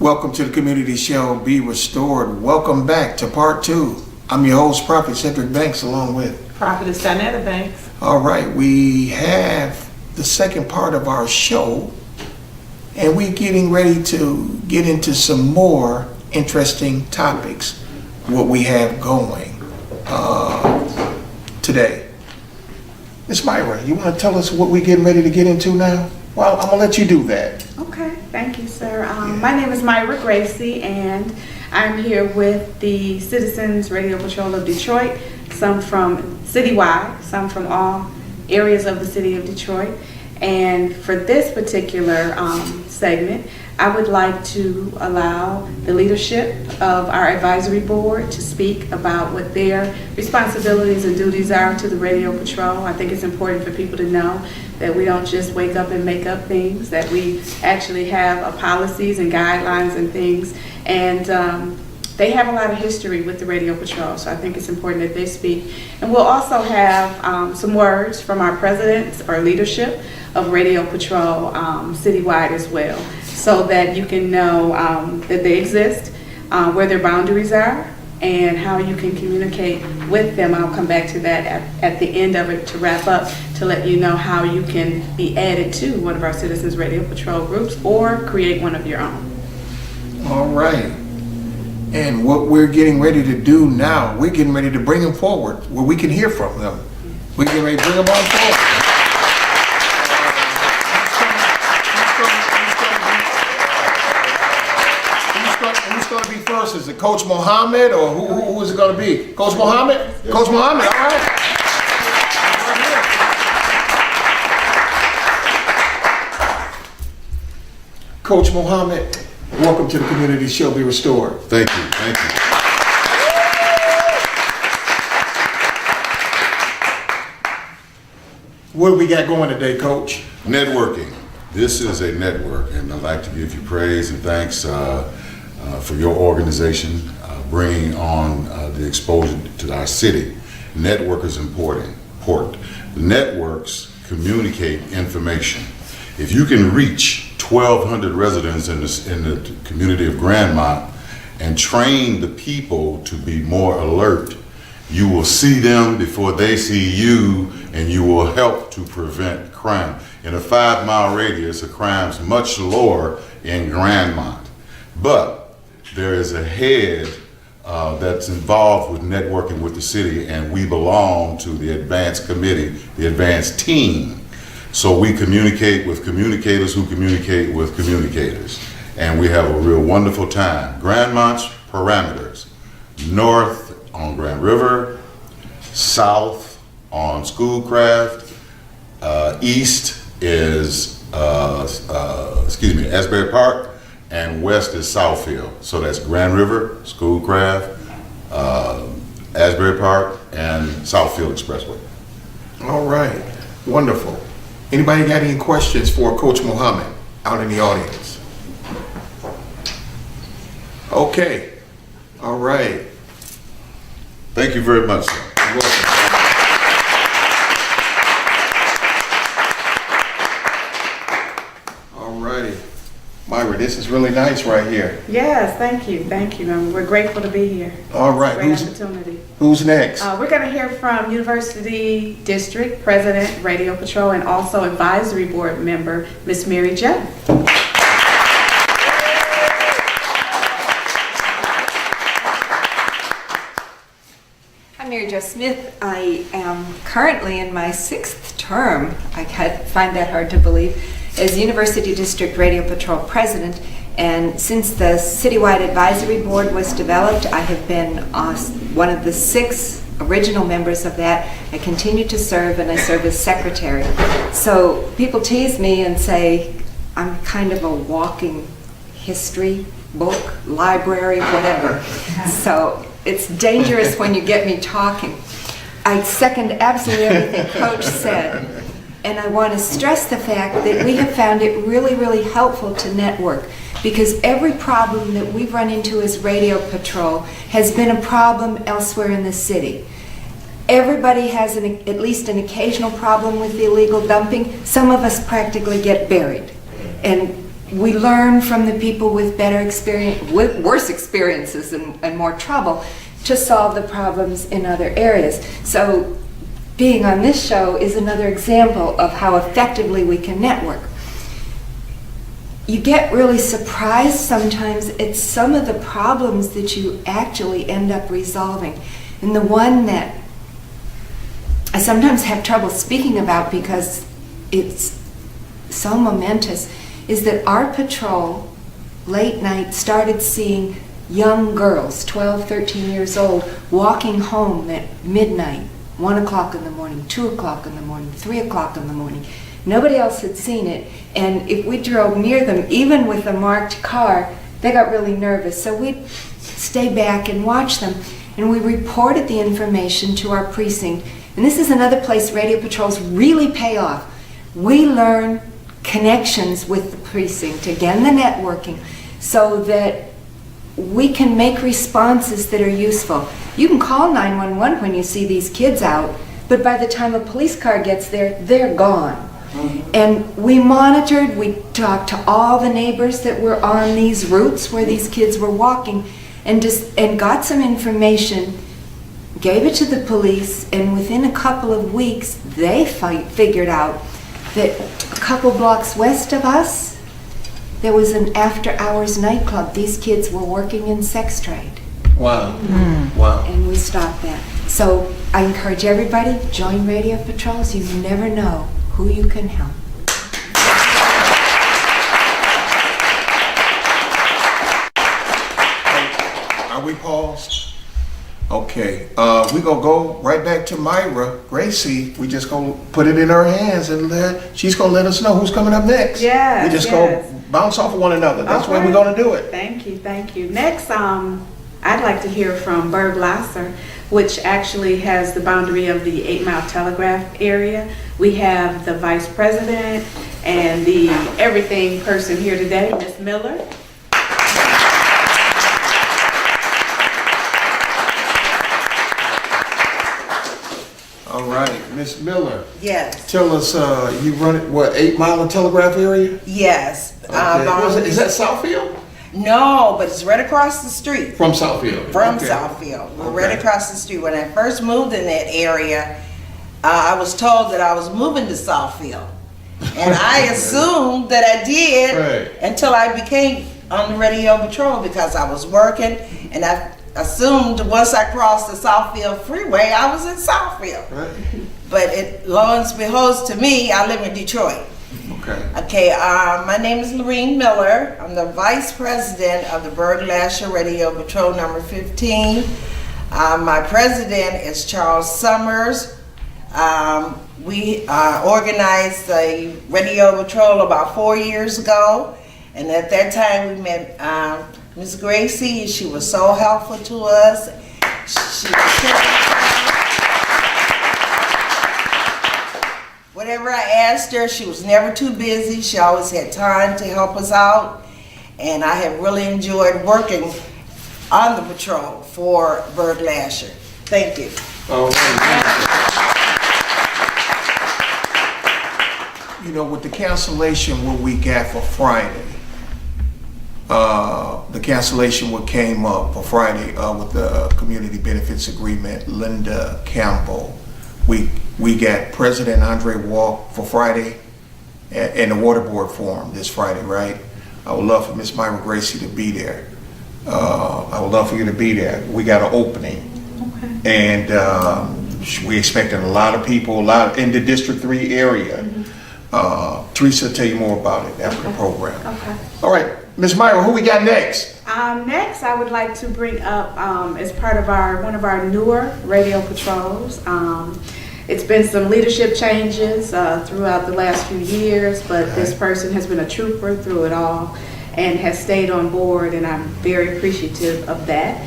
Welcome to the community show, Be Restored. Welcome back to part 2. I'm your host, Prophet Cedric Banks, along with Prophetess Danetta Banks. All right, we have the second part of our show, and we're getting ready to get into some more interesting topics, what we have going today. Miss Myra, you want to tell us what we're getting ready to get into now? Well, I'm going to let you do that. Okay, thank you, sir. My name is Myra Gracey, and I'm here with the Citizens Radio Patrol of Detroit, some from citywide, some from all areas of the city of Detroit. And for this particular segment, I would like to allow the leadership of our advisory board to speak about what their responsibilities and duties are to the Radio Patrol. I think it's important for people to know that we don't just wake up and make up things, that we actually have policies and guidelines and things. And they have a lot of history with the Radio Patrol, so I think it's important that they speak. And we'll also have some words from our presidents or leadership of Radio Patrol citywide as well, so that you can know that they exist, where their boundaries are, and how you can communicate with them. I'll come back to that at the end of it to wrap up, to let you know how you can be added to one of our Citizens Radio Patrol groups or create one of your own. All right. And what we're getting ready to do now, we're getting ready to bring them forward where we can hear from them. We're getting ready to bring them on forward. Who's going to be first? Is it Coach Mohammed, or who is it going to be? Coach Mohammed? Coach Mohammed, all right. Coach Mohammed, welcome to the community show, Be Restored. Thank you, thank you. What do we got going today, Coach? Networking. This is a network, and I'd like to give you praise and thanks for your organization bringing on the exposure to our city. Network is important. The networks communicate information. If you can reach 1,200 residents in the community of Grandmont and train the people to be more alert, you will see them before they see you, and you will help to prevent crime. In a 5-mile radius, the crime's much lower in Grandmont. But there is a head that's involved with networking with the city, and we belong to the advanced committee, the advanced team. So we communicate with communicators who communicate with communicators. And we have a real wonderful time. Grandmont's parameters: north on Grand River, south on Schoolcraft, east is Asbury Park, and west is Southfield. So that's Grand River, Schoolcraft, Asbury Park, and Southfield Expressway. All right, wonderful. Anybody got any questions for Coach Mohammed out in the audience? Okay, all right. Thank you very much, sir. You're welcome. All righty. Myra, this is really nice right here. Yes, thank you, thank you. We're grateful to be here. All right, Great opportunity. who's next? We're going to hear from University District President, Radio Patrol, and also Advisory Board member, Miss Mary Jo. I'm Mary Jo Smith. I am currently in my 6th term, I find that hard to believe, as University District Radio Patrol President. And since the Citywide Advisory Board was developed, I have been one of the 6 original members of that. I continue to serve, and I serve as secretary. So people tease me and say I'm kind of a walking history book, library, whatever. So it's dangerous when you get me talking. I second absolutely everything Coach said. And I want to stress the fact that we have found it really, really helpful to network, because every problem that we've run into as Radio Patrol has been a problem elsewhere in the city. Everybody has at least an occasional problem with the illegal dumping. Some of us practically get buried. And we learn from the people with better experience, with worse experiences and more trouble, to solve the problems in other areas. So being on this show is another example of how effectively we can network. You get really surprised sometimes at some of the problems that you actually end up resolving. And the one that I sometimes have trouble speaking about because it's so momentous is that our patrol late night started seeing young girls, 12, 13 years old, walking home at midnight, 1 o'clock in the morning, 2 o'clock in the morning, 3 o'clock in the morning. Nobody else had seen it, and if we drove near them, even with a marked car, they got really nervous. So we'd stay back and watch them, and we reported the information to our precinct. And this is another place radio patrols really pay off. We learn connections with the precinct, again the networking, so that we can make responses that are useful. You can call 911 when you see these kids out, but by the time a police car gets there, they're gone. And we monitored, we talked to all the neighbors that were on these routes where these kids were walking, and got some information, gave it to the police, and within a couple of weeks, they figured out that a couple blocks west of us, there was an after-hours nightclub. These kids were working in sex trade. Wow. Wow. And we stopped that. So I encourage everybody, join Radio Patrols. You never know who you can help. Are we paused? Okay. We're going to go right back to Myra. Gracey, we just going to put it in her hands and she's going to let us know who's coming up next. Yes, We just yes. go bounce off of one another. That's Okay. where we're going to do it. Thank you, thank you. Next, I'd like to hear from Berg Lasser, which actually has the boundary of the 8 Mile Telegraph area. We have the vice president and the everything person here today, Ms. Miller. All right. Miss Miller, Yes, tell us, you run it, what, 8 Mile Telegraph area? yes. Okay. Is that Southfield? No, but it's right across the street From Southfield. from Okay. Southfield. We're Okay. right across the street. When I first moved in that area, I was told that I was moving to Southfield. And I assumed that I did Right. until I became on the radio patrol because I was working, and I assumed once I crossed the Southfield freeway, I was in Southfield. Right. But lo and behold, to me, I live in Detroit. Okay. Okay, my name is Lorene Miller. I'm the vice president of the Berg Lasher Radio Patrol number 15. My president is Charles Summers. We organized a radio patrol about 4 years ago, and at that time we met Ms. Gracey. She was so helpful to us. Whatever I asked her, she was never too busy. She always had time to help us out. And I have really enjoyed working on the patrol for Berg Lasher. Thank you. All right. You know, with the cancellation what we got for Friday, the cancellation what came up for Friday with the community benefits agreement, Linda Campbell, we got President Andre Walk for Friday and the Water Board Forum this Friday, right? I would love for Miss Myra Gracey to be there. I would love for you to be there. We got an opening. And we expecting a lot of people, in the District 3 area. Teresa will tell you more about it after the program. Okay. All right, Ms. Myra, who we got next? Next, I would like to bring up, as part of one of our newer radio patrols. It's been some leadership changes throughout the last few years, but this person has been a trooper through it all. and has stayed on board, and I'm very appreciative of that.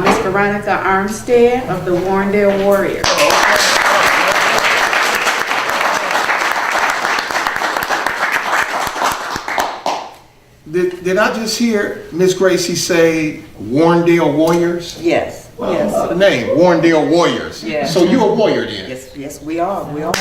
Ms. Veronica Armstead of the Warrendale Warriors. Did I just hear Miss Gracey say Warrendale Warriors? Yes, yes, The name, Warrendale Warriors. Yes. So you're a warrior then? yes, yes, we are, we are.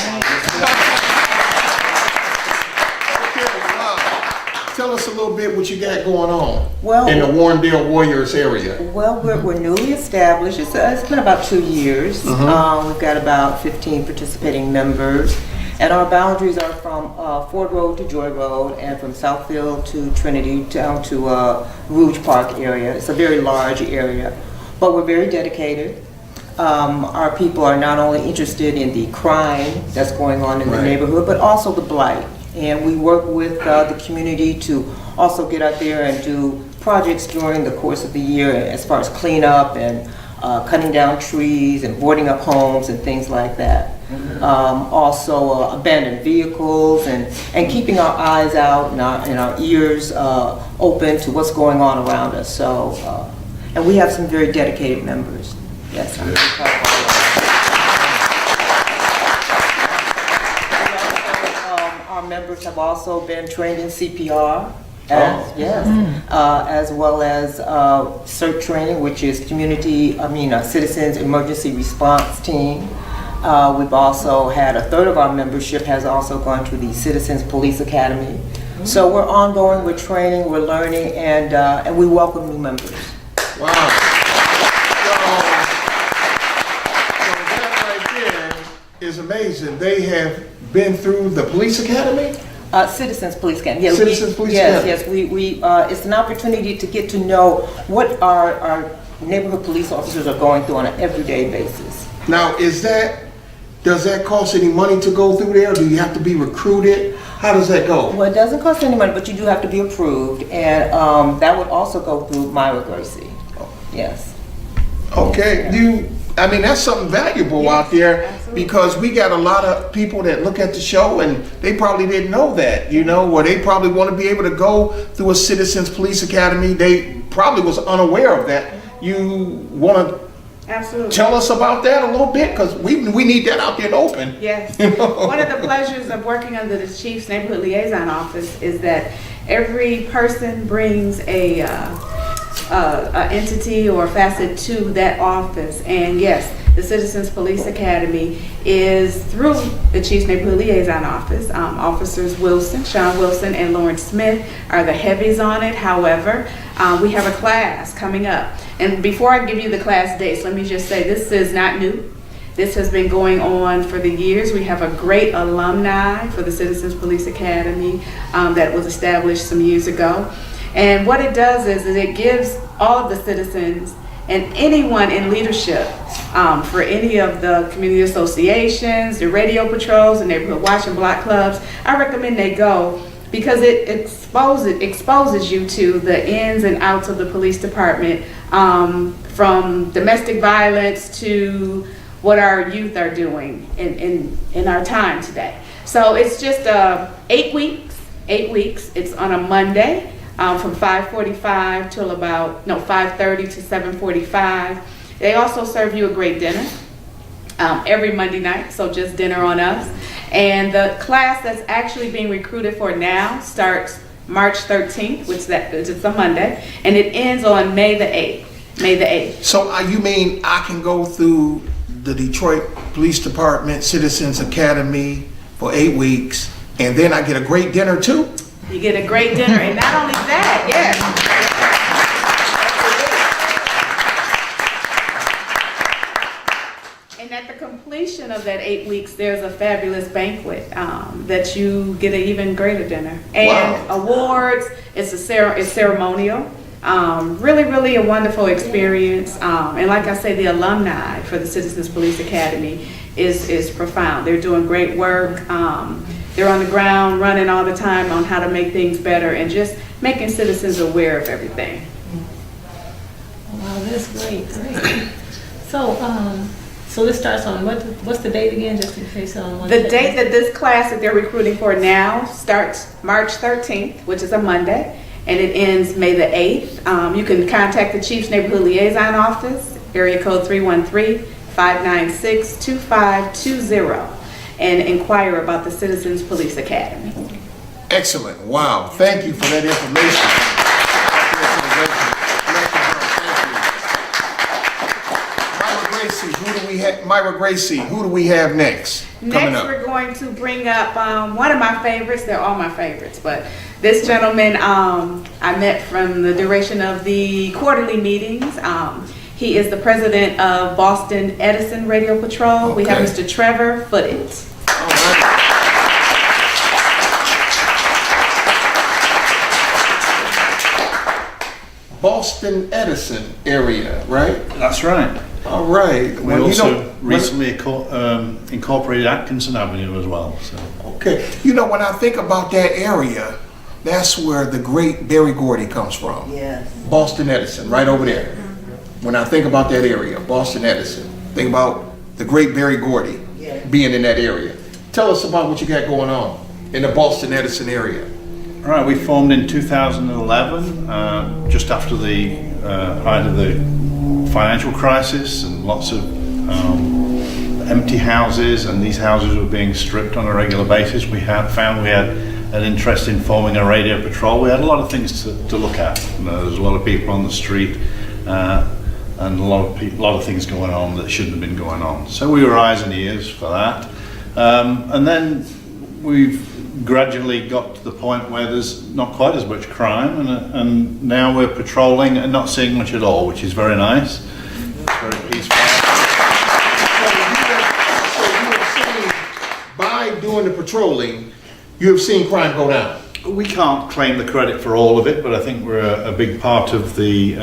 Tell us a little bit what you got going on Well- in the Warrendale Warriors area. Well, we're newly established. It's been about 2 years. We've got about 15 participating members. And our boundaries are from Ford Road to Joy Road, and from Southfield to Trinity down to Rouge Park area. It's a very large area, but we're very dedicated. Our people are not only interested in the crime that's going on in the neighborhood, but also the blight. And we work with the community to also get out there and do projects during the course of the year as far as cleanup and cutting down trees and boarding up homes and things like that. Also abandoned vehicles and keeping our eyes out and our ears open to what's going on around us. So, and we have some very dedicated members. Yes, I'm very proud of all of them. Our members have also been trained in CPR. As well as CERT training, which is Citizens Emergency Response Team. We've also had a third of our membership has also gone to the Citizens Police Academy. So we're ongoing, we're training, we're learning, and we welcome new members. Wow. So that right there is amazing. They have been through the police academy? Citizens Police Academy. Yeah, Citizens Police Academy. Yes, we it's an opportunity to get to know what our neighborhood police officers are going through on an everyday basis. Now, does that cost any money to go through there? Do you have to be recruited? How does that go? Well, it doesn't cost any money, but you do have to be approved, and that would also go through Myra, Gracey. Yes. Okay, that's something valuable out there, because we got a lot of people that look at the show and they probably didn't know that, or they probably want to be able to go through a Citizens Police Academy. They probably was unaware of that. You want to Absolutely. tell us about that a little bit, because we need that out there in the open. Yes. One of the pleasures of working under the Chief's Neighborhood Liaison Office is that every person brings a entity or facet to that office. And yes, the Citizens Police Academy is through the Chief's Neighborhood Liaison Office. Officers Sean Wilson and Lauren Smith are the heavies on it. However, we have a class coming up. And before I give you the class dates, let me just say this is not new. This has been going on for the years. We have a great alumni for the Citizens Police Academy that was established some years ago. And what it does is it gives all of the citizens and anyone in leadership for any of the community associations, the radio patrols, the neighborhood watch and block clubs, I recommend they go, because it exposes you to the ins and outs of the police department, from domestic violence to what our youth are doing in our time today. So it's just 8 weeks. It's on a Monday. From 5:45 till about 5:30 to 7:45. They also serve you a great dinner every Monday night, so just dinner on us. And the class that's actually being recruited for now starts March 13th, which is a Monday, and it ends on May the 8th. So you mean I can go through the Detroit Police Department Citizens Academy for 8 weeks, and then I get a great dinner too? You get a great dinner, and not only that, yes. And at the completion of that 8 weeks, there's a fabulous banquet that you get an even greater dinner. And awards, it's ceremonial. Really, really a wonderful experience. And like I say, the alumni for the Citizens Police Academy is profound. They're doing great work. They're on the ground running all the time on how to make things better and just making citizens aware of everything. Wow, that's great. So this starts on, what's the date again, just in case someone... The date that this class that they're recruiting for now starts March 13th, which is a Monday, and it ends May the 8th. You can contact the Chief's Neighborhood Liaison Office, area code 313-596-2520, and inquire about the Citizens Police Academy. Excellent. Wow. Thank you for that information. Myra Gracey, who do we have next? Coming Next, up. we're going to bring up one of my favorites. They're all my favorites, but this gentleman I met from the duration of the quarterly meetings. He is the president of Boston Edison Radio Patrol. We have Mr. Trevor Footit. All right. Boston Edison area, right? That's right. All right. We also recently incorporated Atkinson Avenue as well. So. Okay. You know, when I think about that area, that's where the great Berry Gordy comes from. Yes. Boston Edison, right over there. When I think about that area, Boston Edison, think about the great Berry Gordy being in that area. Tell us about what you got going on in the Boston Edison area. All right, we formed in 2011, just after the height of the financial crisis and lots of empty houses, and these houses were being stripped on a regular basis. We found we had an interest in forming a radio patrol. We had a lot of things to look at. You know, there's a lot of people on the street and a lot of things going on that shouldn't have been going on. So we were eyes and ears for that. And then we've gradually got to the point where there's not quite as much crime, and now we're patrolling and not seeing much at all, which is very nice. It's very peaceful. So you have seen, by doing the patrolling, you have seen crime go down. We can't claim the credit for all of it, but I think we're a big part of the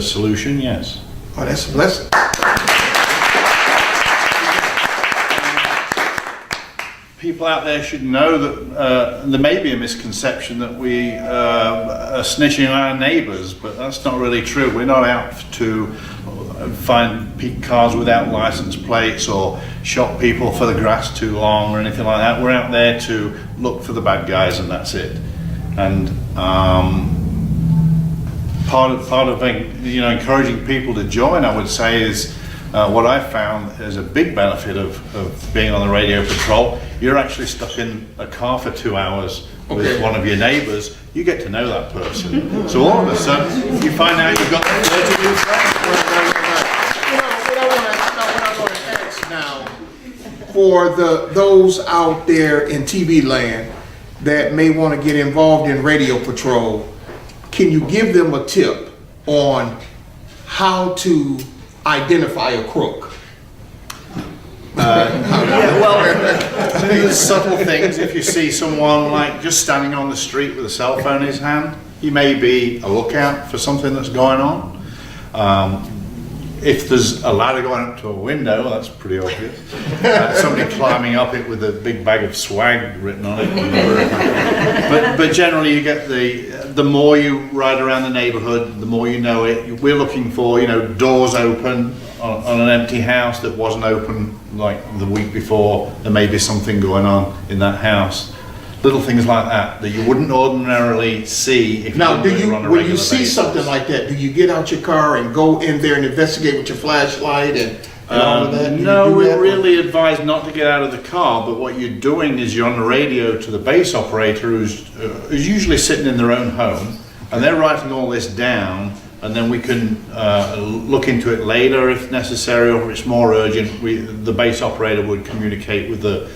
solution. Yes. Oh, that's a blessing. People out there should know that there may be a misconception that we are snitching on our neighbours, but that's not really true. We're not out to find cars without license plates or shop people for the grass too long or anything like that. We're out there to look for the bad guys, and that's it. And part of encouraging people to join, I would say, is what I found is a big benefit of being on the radio patrol. You're actually stuck in a car for 2 hours with one of your neighbours. You get to know that person. So all of a sudden, you find out you've got 30 new friends. What I want to ask now, for those out there in TV land that may want to get involved in radio patrol, can you give them a tip on how to identify a crook? So there's subtle things. If you see someone like just standing on the street with a cell phone in his hand, he may be a lookout for something that's going on. If there's a ladder going up to a window, that's pretty obvious. Somebody climbing up it with a big bag of swag written on it. But generally, you get the more you ride around the neighbourhood, the more you know it. We're looking for doors open on an empty house that wasn't open like the week before. There may be something going on in that house. Little things like that you wouldn't ordinarily see if Now, you were on a when regular you see basis. something like that, do you get out your car and go in there and investigate with your flashlight and all of that? Do you No, do we that? really advise not to get out of the car, but what you're doing is you're on the radio to the base operator who's usually sitting in their own home, and they're writing all this down, and then we can look into it later if necessary, or if it's more urgent, the base operator would communicate with the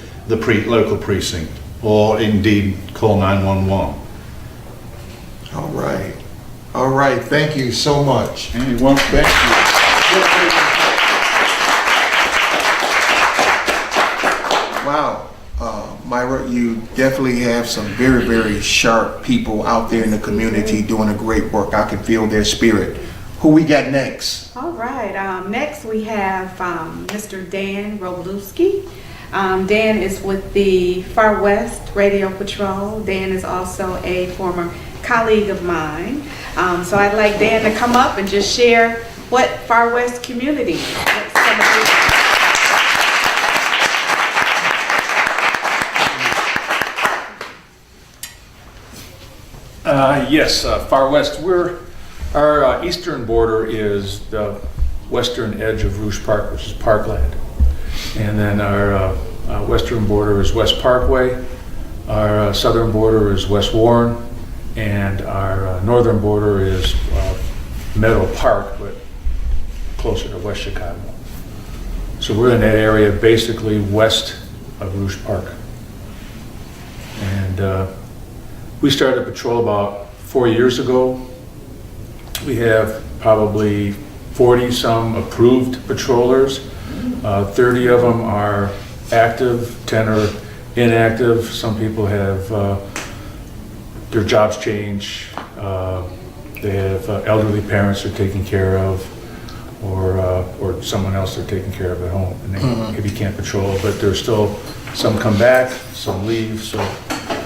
local precinct, or indeed call 911. All right, thank you so much. You're welcome. Thank you. Wow, Myra, you definitely have some very, very sharp people out there in the community doing a great work. I can feel their spirit. Who we got next? All right, next we have Mr. Dan Roblewski. Dan is with the Far West Radio Patrol. Dan is also a former colleague of mine. So I'd like Dan to come up and just share what Far West community is. Yes, far west. Our eastern border is the western edge of Rouge Park, which is parkland. And then our western border is West Parkway. Our southern border is West Warren. And our northern border is Meadow Park, but closer to West Chicago. So we're in that area basically west of Rouge Park. And we started patrol about 4 years ago. We have probably 40-some approved patrollers. 30 of them are active, 10 are inactive. Some people have their jobs change. They have elderly parents they're taking care of, or someone else they're taking care of at home, and they maybe can't patrol. But there's still some come back, some leave. So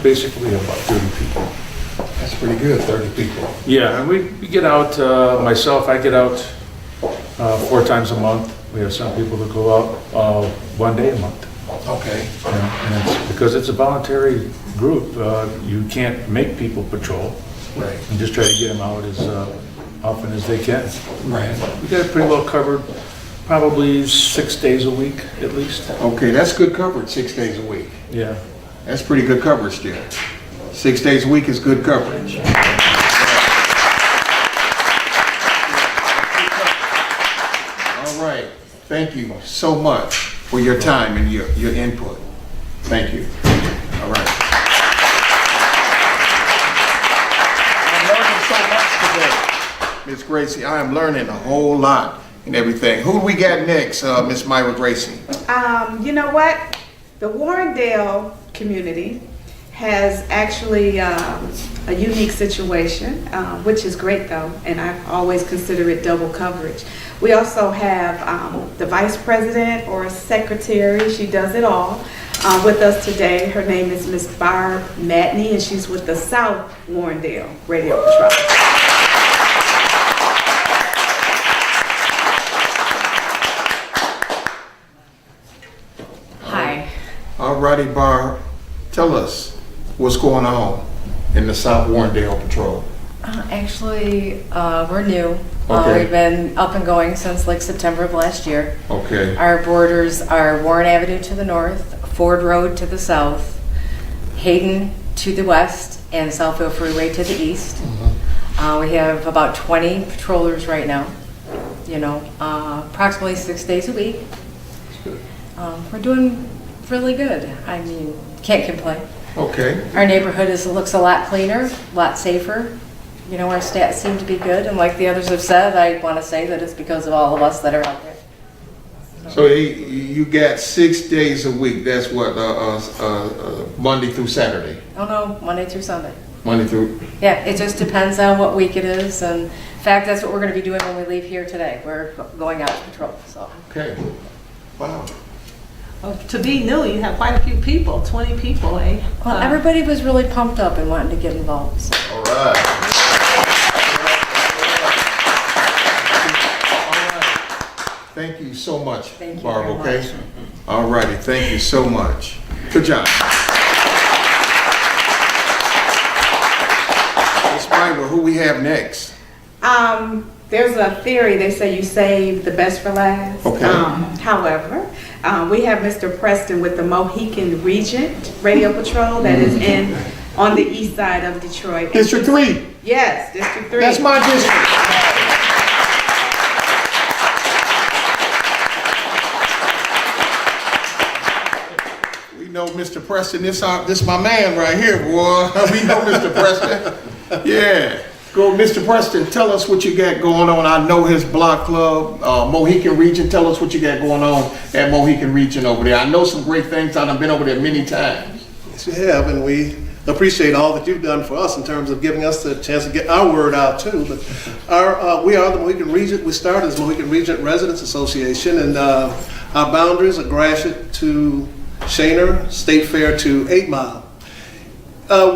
basically about 30 people. That's pretty good, 30 people. Yeah, and we get out, I get out 4 times a month. We have some people that go out 1 day a month. Okay. You know, and it's because it's a voluntary group. You can't make people patrol. Right. And just try to get them out as often as they can. Right. We got it pretty well covered, probably 6 days a week at least. Okay, that's good coverage, 6 days a week. Yeah. That's pretty good coverage still. 6 days a week is good coverage. All right. Thank you so much for your time and your input. Thank you. All right. I'm learning so much today, Miss Gracey. I am learning a whole lot and everything. Who do we got next, Miss Myra Gracey? You know what? The Warrendale community has actually a unique situation, which is great though, and I always consider it double coverage. We also have the vice president or secretary, she does it all, with us today. Her name is Miss Barb Matney, and she's with the South Warrendale Radio Patrol. Hi. All righty, Barb. Tell us what's going on in the South Warrendale Patrol. Actually, we're new. Okay. We've been up and going since like September of last year. Okay. Our borders are Warren Avenue to the north, Ford Road to the south, Hayden to the west, and Southfield Freeway to the east. We have about 20 patrollers right now, approximately 6 days a week. We're doing really good. I mean, can't complain. Okay. Our neighborhood looks a lot cleaner, a lot safer. Our stats seem to be good, and like the others have said, I want to say that it's because of all of us that are out there. So you got 6 days a week. That's what, Monday through Saturday? Oh no, Monday through Sunday. Monday through? Yeah, it just depends on what week it is, and in fact, that's what we're going to be doing when we leave here today. We're going out to patrol, so. Okay. Wow. Well, to be new, you have quite a few people, 20 people, eh? Well, everybody was really pumped up and wanting to get involved. So. All right. Thank you so much, Thank you Barb, very okay? much. All righty, thank you so much. Good job. Miss Myra, who we have next? There's a theory, they say you save the best for last. Okay. However, we have Mr. Preston with the Mohican Regent Radio Patrol that is on the east side of Detroit. District 3. Yes, District 3. That's my district. We know Mr. Preston, this my man right here, boy. We know Mr. Preston. Yeah. Go, Mr. Preston, tell us what you got going on. I know his block club, Mohican Region. Tell us what you got going on at Mohican Region over there. I know some great things. I've been over there many times. Yes, you have, and we appreciate all that you've done for us in terms of giving us the chance to get our word out too. But we are the Mohican Regent. We started as Mohican Regent Residents Association, and our boundaries are Gratiot to Shaner, State Fair to 8 Mile.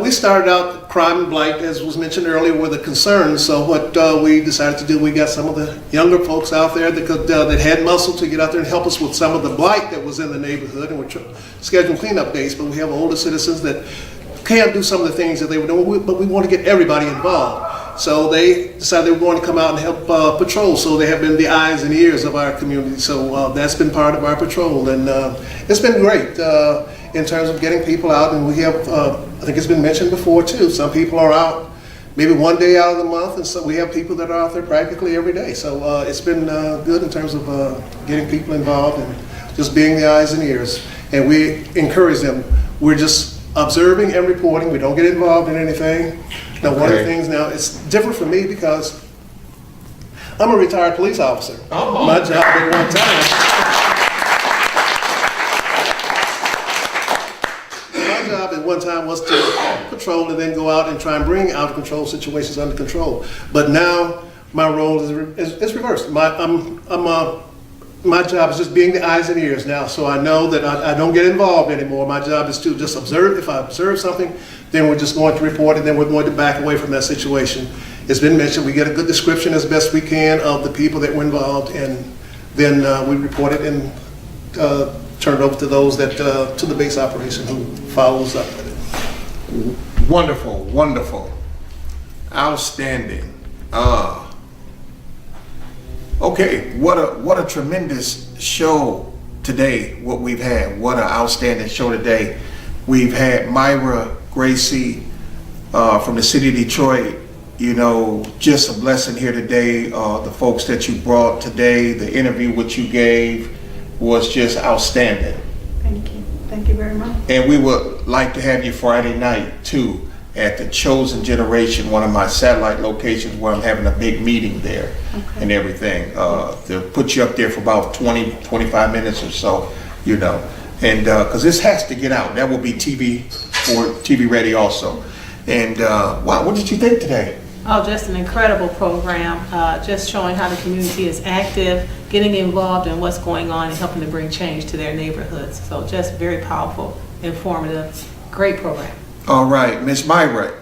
We started out crime and blight, as was mentioned earlier, were the concerns. So what we decided to do, we got some of the younger folks out there that had muscle to get out there and help us with some of the blight that was in the neighborhood, and we're scheduling cleanup days. But we have older citizens that can't do some of the things that they were doing, but we want to get everybody involved. So they decided they were going to come out and help patrol. So they have been the eyes and ears of our community. So that's been part of our patrol, and it's been great in terms of getting people out. And we have, I think it's been mentioned before too, some people are out maybe one day out of the month, and so we have people that are out there practically every day. So it's been good in terms of getting people involved and just being the eyes and ears. And we encourage them. We're just observing and reporting. We don't get involved in anything. Now, one of the things now, it's different for me because I'm a retired police officer. Oh. My job at one time was to patrol and then go out and try and bring out of control situations under control. But now my role is reversed. My job is just being the eyes and ears now, so I know that I don't get involved anymore. My job is to just observe. If I observe something, then we're just going to report it, then we're going to back away from that situation. It's been mentioned, we get a good description as best we can of the people that were involved, and then we report it and turn it over to those that, to the base operation who follows up with it. Wonderful, wonderful. Outstanding. Okay, what a tremendous show today, what we've had. What an outstanding show today. We've had Myra, Gracey from the city of Detroit. You know, just a blessing here today. The folks that you brought today, the interview which you gave was just outstanding. Thank you. Thank you very much. And we would like to have you Friday night too at the Chosen Generation, one of my satellite locations where I'm having a big meeting there. Okay. And everything. They'll put you up there for about 20, 25 minutes or so, you know. And because this has to get out. That will be TV ready also. And wow, what did you think today? Oh, just an incredible program, just showing how the community is active, getting involved in what's going on and helping to bring change to their neighborhoods. So just very powerful, informative, great program. All right, Miss Myra,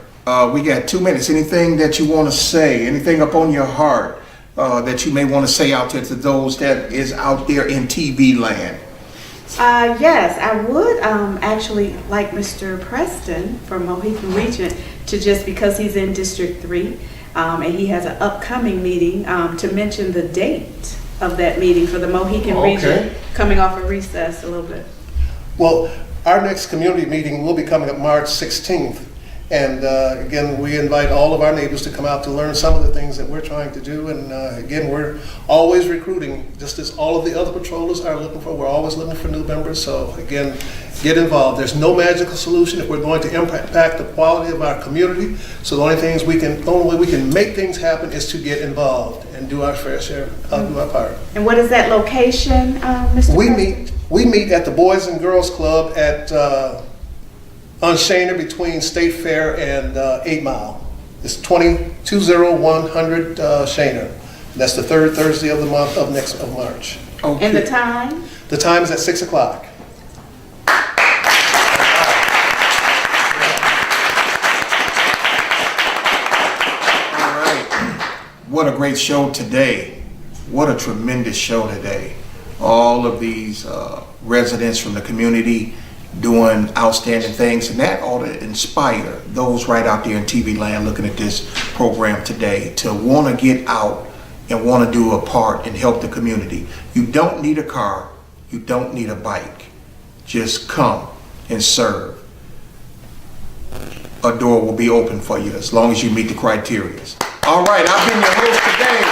we got 2 minutes. Anything that you want to say, anything up on your heart that you may want to say out to those that is out there in TV land? Yes, I would actually like Mr. Preston from Mohican Region to, just because he's in District 3 and he has an upcoming meeting, to mention the date of that meeting for the Mohican Region, coming off of recess a little bit. Well, our next community meeting will be coming up March 16th. And again, we invite all of our neighbors to come out to learn some of the things that we're trying to do. And again, we're always recruiting, just as all of the other patrollers are looking for. We're always looking for new members. So again, get involved. There's no magical solution if we're going to impact the quality of our community. So the only way we can make things happen is to get involved and do our fair share, do our part. And what is that location, Mr. Preston? We meet at the Boys and Girls Club at on Shaner between State Fair and 8 Mile. It's 20100 Shaner. That's the third Thursday of the month of March. Okay. And the time? The time is at 6 o'clock. All right. What a great show today. What a tremendous show today. All of these residents from the community doing outstanding things, and that ought to inspire those right out there in TV land looking at this program today to want to get out and want to do a part and help the community. You don't need a car, you don't need a bike. Just come and serve. A door will be open for you as long as you meet the criteria. All right, I've been your host today.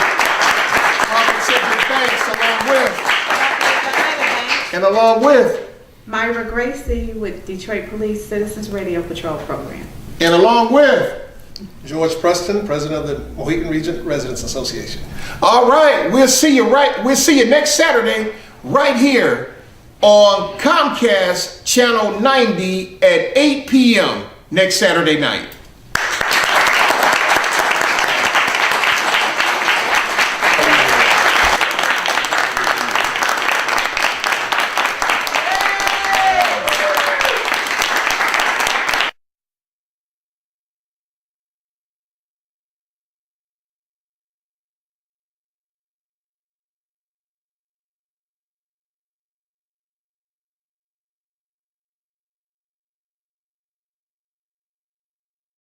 And along with Myra Gracey with Detroit Police Citizens Radio Patrol Program. And along with George Preston, President of the Mohican Region Residents Association. All right, we'll see you next Saturday right here on Comcast Channel 90 at 8 p.m. next Saturday night.